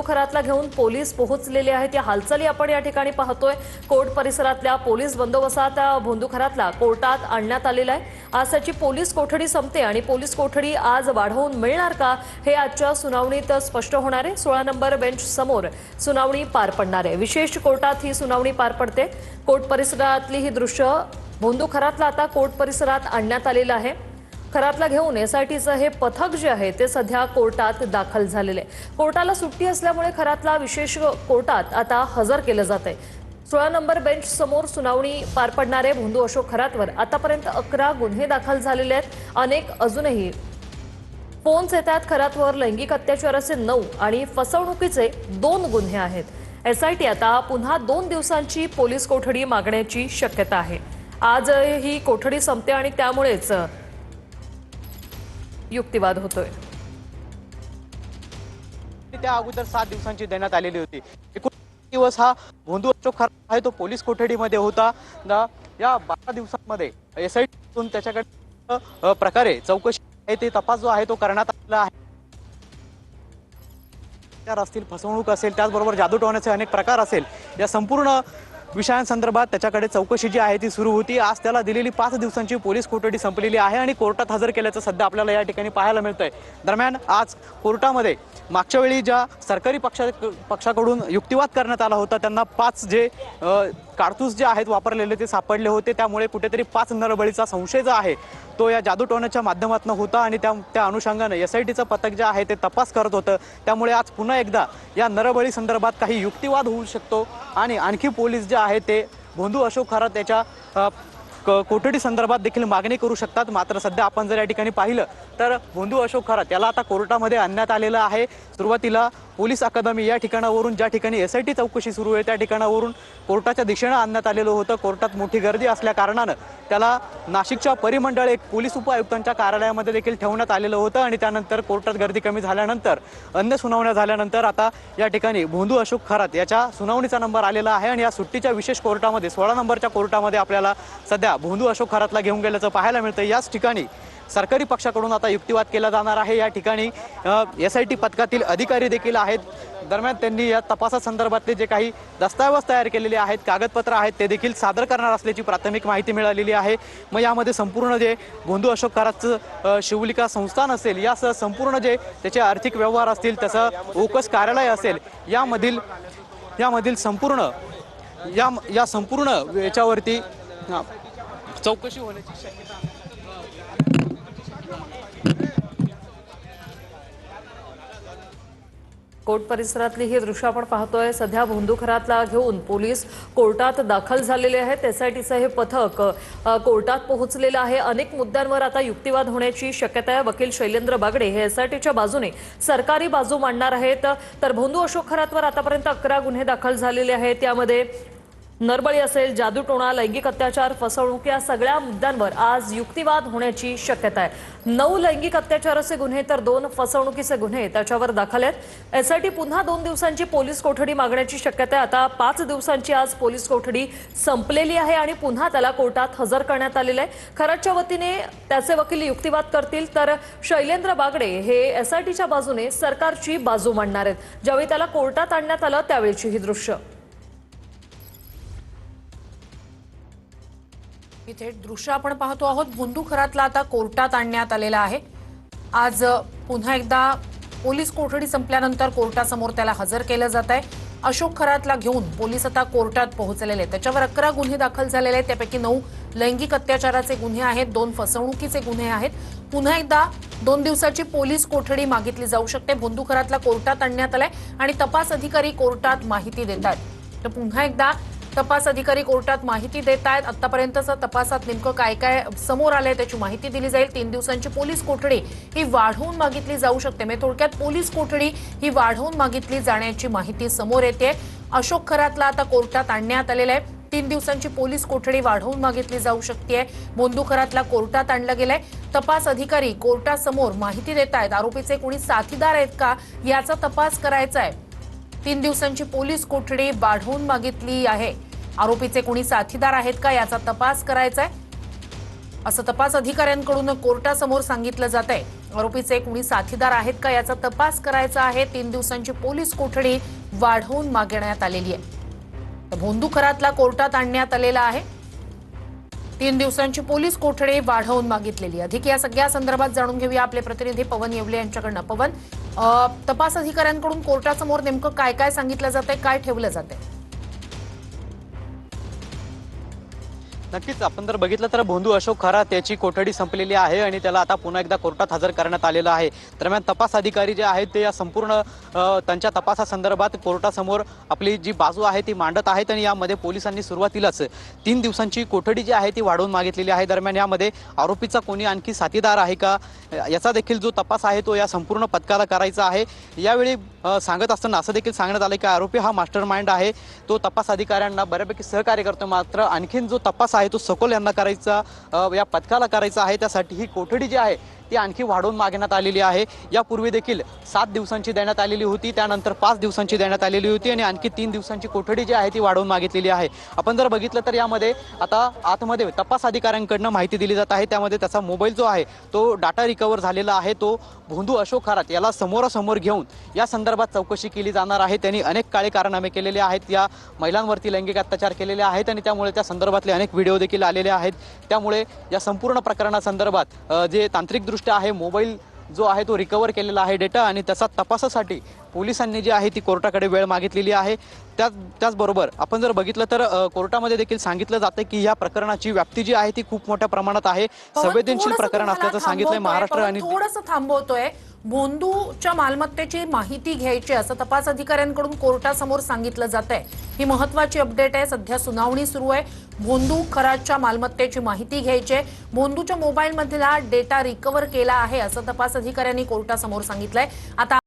खरातला घेऊन पोलीस पोहोचलेले आहेत। या हालचाली आपण या ठिकाणी पाहतोय। कोर्ट परिसरातल्या पोलीस बंदोबस्तात भोंदूखरातला कोर्टात आणण्यात आलेला आहे। आज त्याची पोलीस कोठडी संपते आणि पोलीस कोठडी आज वाढवून मिळणार का हे आजच्या सुनावणीत स्पष्ट होणार आहे। 16 नंबर बेंच समोर सुनावणी पार पडणार आहे। विशेष कोर्टात ही सुनावणी पार पडते। कोर्ट परिसरातली ही दृश्य भोंदूखरातला आता कोर्ट परिसरात आणण्यात आलेलं आहे। खरातला घेऊन एसआयटीचं हे पथक जे आहे ते सध्या कोर्टात दाखल झालेले आहे। कोर्टाला सुट्टी असल्यामुळे खरातला विशेष कोर्टात आता हजर केलं जात आहे। 16 नंबर बेंच समोर सुनावणी पार पडणार आहे। भोंदू अशोक खरातवर आतापर्यंत 11 गुन्हे दाखल झालेले आहेत। अनेक अजूनही फोन्स येतात। खरातवर लैंगिक अत्याचाराचे 9 आणि फसवणुकीचे 2 गुन्हे आहेत। एसआयटी आता पुन्हा 2 दिवसांची पोलीस कोठडी मागण्याची शक्यता आहे। आज ही कोठडी संपते आणि त्यामुळेच युक्तिवाद होतोय। त्या अगोदर 7 दिवसांची देण्यात आलेली होती। एकूण दिवस हा भोंदू अशोक खरात आहे तो पोलीस कोठडीमध्ये होता। या 12 दिवसांमध्ये एसआयटीतून त्याच्याकडे प्रकारे चौकशी आहे ते तपास जो आहे तो करण्यात आलेला आहे। असतील फसवणूक असेल त्याचबरोबर जादू टोण्याचे अनेक प्रकार असेल या संपूर्ण विषयांसंदर्भात त्याच्याकडे चौकशी जी आहे ती सुरू होती। आज त्याला दिलेली 5 दिवसांची पोलीस कोठडी संपलेली आहे आणि कोर्टात हजर केल्याचं सध्या आपल्याला या ठिकाणी पाहायला मिळतंय। दरम्यान आज कोर्टामध्ये मागच्या वेळी ज्या सरकारी पक्षाकडून युक्तिवाद करण्यात आला होता त्यांना 5 जे कारतूस जे आहेत वापरलेले ते सापडले होते। त्यामुळे कुठेतरी 5 नरबळीचा संशय जो आहे तो या जादू टोण्याच्या माध्यमातून होता आणि त्या अनुषंगाने एसआयटीचं पथक जे आहे ते तपास करत होतं। त्यामुळे आज पुन्हा एकदा या नरबळी संदर्भात काही युक्तिवाद होऊ शकतो आणि आणखी पोलीस जे आहे ते भोंदू अशोक खरात याच्या कोठडी संदर्भात देखील मागणी करू शकतात। मात्र सध्या आपण जर या ठिकाणी पाहिलं तर भोंदू अशोक खरात याला आता कोर्टामध्ये आणण्यात आलेलं आहे। सुरुवातीला पोलीस अकादमी या ठिकाणावरून ज्या ठिकाणी एसआयटी चौकशी सुरू आहे त्या ठिकाणावरून कोर्टाच्या दिशेने आणण्यात आलेलं होतं। कोर्टात मोठी गर्दी असल्या कारणानं त्याला नाशिकच्या परिमंडळ एक पोलीस उपायुक्तांच्या कार्यालयामध्ये देखील ठेवण्यात आलेलं होतं आणि त्यानंतर कोर्टात गर्दी कमी झाल्यानंतर अन्य सुनावण्या झाल्यानंतर आता या ठिकाणी भोंदू अशोक खरात याच्या सुनावणीचा नंबर आलेला आहे आणि या सुट्टीच्या विशेष कोर्टामध्ये 16 नंबरच्या कोर्टामध्ये आपल्याला सध्या भोंदू अशोक खरातला घेऊन गेल्याचं पाहायला मिळतं। याच ठिकाणी सरकारी पक्षाकडून आता युक्तिवाद केला जाणार आहे। या ठिकाणी एसआयटी पथकातील अधिकारी देखील आहेत। दरम्यान त्यांनी या तपासासंदर्भातले जे काही दस्तऐवज तयार केलेले आहेत कागदपत्र आहेत ते देखील सादर करणार असल्याची प्राथमिक माहिती मिळालेली आहे। मग यामध्ये संपूर्ण जे भोंदू अशोक खरातचं शिवलिका संस्थान असेल यासह संपूर्ण जे त्याचे आर्थिक व्यवहार असतील त्याचं ओकस कार्यालय असेल यामधील संपूर्ण या संपूर्ण याच्यावरती चौकशी होण्याची शक्यता आहे। कोर्ट परिसरातली ही दृश्य आपण पाहतोय। सध्या भोंदू खरातला घेऊन पोलीस कोर्टात दाखल झालेले आहेत। एसआयटीचं हे पथक कोर्टात पोहोचलेलं आहे। अनेक मुद्द्यांवर आता युक्तिवाद होण्याची शक्यता आहे। वकील शैलेंद्र बागडे हे एसआयटीच्या बाजूने सरकारी बाजू मांडणार आहेत। तर भोंदू अशोक खरातवर आतापर्यंत 11 गुन्हे दाखल झालेले आहेत। त्यामध्ये नरबळी असेल, जादूटोणा, लैंगिक अत्याचार, फसवणूक या सगळ्या मुद्द्यांवर आज युक्तिवाद होण्याची शक्यता आहे। 9 लैंगिक अत्याचाराचे गुन्हे तर 2 फसवणुकीचे गुन्हे त्याच्यावर दाखल आहेत। एसआयटी पुन्हा 2 दिवसांची पोलीस कोठडी मागण्याची शक्यता आहे। आता 5 दिवसांची आज पोलीस कोठडी संपलेली आहे आणि पुन्हा त्याला कोर्टात हजर करण्यात आलेलं आहे। खरातच्या वतीने त्याचे वकील युक्तिवाद करतील तर शैलेंद्र बागडे हे एसआयटीच्या बाजूने सरकारची बाजू मांडणार आहेत। ज्यावेळी त्याला कोर्टात आणण्यात आलं त्यावेळीची ही दृश्य इथे दृश्य आपण पाहतो आहोत। भोंदू खरातला आता कोर्टात आणण्यात आलेला आहे। आज पुन्हा एकदा पोलीस कोठडी संपल्यानंतर कोर्टासमोर त्याला हजर केलं जात आहे। अशोक खरातला घेऊन पोलीस आता कोर्टात पोहोचलेले आहेत। त्याच्यावर 11 गुन्हे दाखल झालेले आहेत। त्यापैकी 9 लैंगिक अत्याचाराचे गुन्हे आहेत, 2 फसवणुकीचे गुन्हे आहेत। पुन्हा एकदा 2 दिवसाची पोलीस कोठडी मागितली जाऊ शकते। भोंदू खरातला कोर्टात आणण्यात आलाय आणि तपास अधिकारी कोर्टात माहिती देत आहेत। तर पुन्हा एकदा तपास अधिकारी कोर्टात माहिती देत आहेत। आतापर्यंतच्या तपासात नेमकं काय काय समोर आलंय त्याची माहिती दिली जाईल। 3 दिवसांची पोलीस कोठडी ही वाढवून मागितली जाऊ शकते। म्हणजे थोडक्यात पोलीस कोठडी ही वाढवून मागितली जाण्याची माहिती समोर येते। अशोक खरातला आता कोर्टात आणण्यात आलेलं आहे। 3 दिवसांची पोलीस कोठडी वाढवून मागितली जाऊ शकते। भोंदू खरातला कोर्टात आणलं गेलंय। तपास अधिकारी कोर्टासमोर माहिती देत आहेत। आरोपीचे कोणी साथीदार आहेत का याचा तपास करायचा आहे। 3 दिवसांची पोलीस कोठडी वाढवून मागितली आहे। आरोपीचे कोणी साथीदार आहेत का याचा तपास करायचा आहे। असं तपास अधिकाऱ्यांकडून कोर्टासमोर सांगितलं जात आहे। आरोपीचे कुणी साथीदार आहेत का याचा तपास करायचा आहे। 3 दिवसांची पोलीस कोठडी वाढवून मागण्यात आलेली आहे। भोंदू खरातला कोर्टात आणण्यात आलेला आहे। 3 दिवसांची पोलीस कोठडी वाढवून मागितलेली। अधिक या सगळ्या संदर्भात जाणून घेऊया आपले प्रतिनिधी पवन येवले यांच्याकडनं। पवन, तपास अधिकाऱ्यांकडून कोर्टासमोर नेमकं काय काय सांगितलं जातंय, काय ठेवलं जातंय? नक्कीच आपण जर बघितलं तर भोंदू अशोक खरात याची कोठडी संपलेली आहे आणि त्याला आता पुन्हा एकदा कोर्टात हजर करण्यात आलेलं आहे। दरम्यान तपास अधिकारी जे आहेत ते या संपूर्ण त्यांच्या तपासासंदर्भात कोर्टासमोर आपली जी बाजू आहे ती मांडत आहेत आणि यामध्ये पोलिसांनी सुरुवातीलाच 3 दिवसांची कोठडी जी आहे ती वाढवून मागितलेली आहे। दरम्यान यामध्ये आरोपीचा कोणी आणखी साथीदार आहे का याचा देखील जो तपास आहे तो या संपूर्ण पथकाला करायचा आहे। यावेळी सांगत असताना असं देखील सांगण्यात आलं की आरोपी हा मास्टर माइंड आहे, तो तपास अधिकाऱ्यांना बऱ्यापैकी सहकार्य करतो, मात्र आणखीन जो तपास आहे तो सखोल यांना करायचा, या पथकाला करायचा आहे। त्यासाठी ही कोठडी जी आहे ती आणखी वाढवून मागण्यात आलेली आहे। यापूर्वी देखील 7 दिवसांची देण्यात आलेली होती, त्यानंतर 5 दिवसांची देण्यात आलेली होती आणि आणखी 3 दिवसांची कोठडी जी आहे ती वाढवून मागितलेली आहे। आपण जर बघितलं तर यामध्ये आता आतमध्ये तपास अधिकाऱ्यांकडनं माहिती दिली जात आहे। त्यामध्ये त्याचा मोबाईल जो आहे तो डाटा रिकव्हर झालेला आहे। तो भोंदू अशोक खरात याला समोरासमोर घेऊन या संदर्भात चौकशी केली जाणार आहे। त्यांनी अनेक काळे कारनामे केलेले आहेत, या महिलांवरती लैंगिक अत्याचार केलेले आहेत आणि त्यामुळे त्या संदर्भातले अनेक व्हिडिओ देखील आलेले आहेत। त्यामुळे या संपूर्ण प्रकरणासंदर्भात जे तांत्रिकदृष्ट्या आहे मोबाईल जो आहे तो रिकव्हर केलेला आहे डेटा आणि त्याचा तपासासाठी पोलिसांनी जी आहे ती कोर्टाकडे वेळ मागितलेली आहे। त्याचबरोबर आपण जर बघितलं तर कोर्टामध्ये देखील सांगितलं जातं की या प्रकरणाची व्याप्ती जी आहे ती खूप मोठ्या प्रमाणात आहे, संवेदनशील प्रकरण असल्याचं सांगितलंय महाराष्ट्र आणि थोडंसं थांबवतोय। भोंदूच्या मालमत्तेची माहिती घ्यायची असं तपास अधिकाऱ्यांकडून कोर्टासमोर सांगितलं जातंय। ही महत्त्वाची अपडेट आहे। सध्या सुनावणी सुरू आहे। भोंदू खरातच्या मालमत्तेची माहिती घ्यायची आहे, भोंदूच्या मोबाईलमधला डेटा रिकव्हर केला आहे असं तपास अधिकाऱ्यांनी कोर्टासमोर सांगितलंय। आता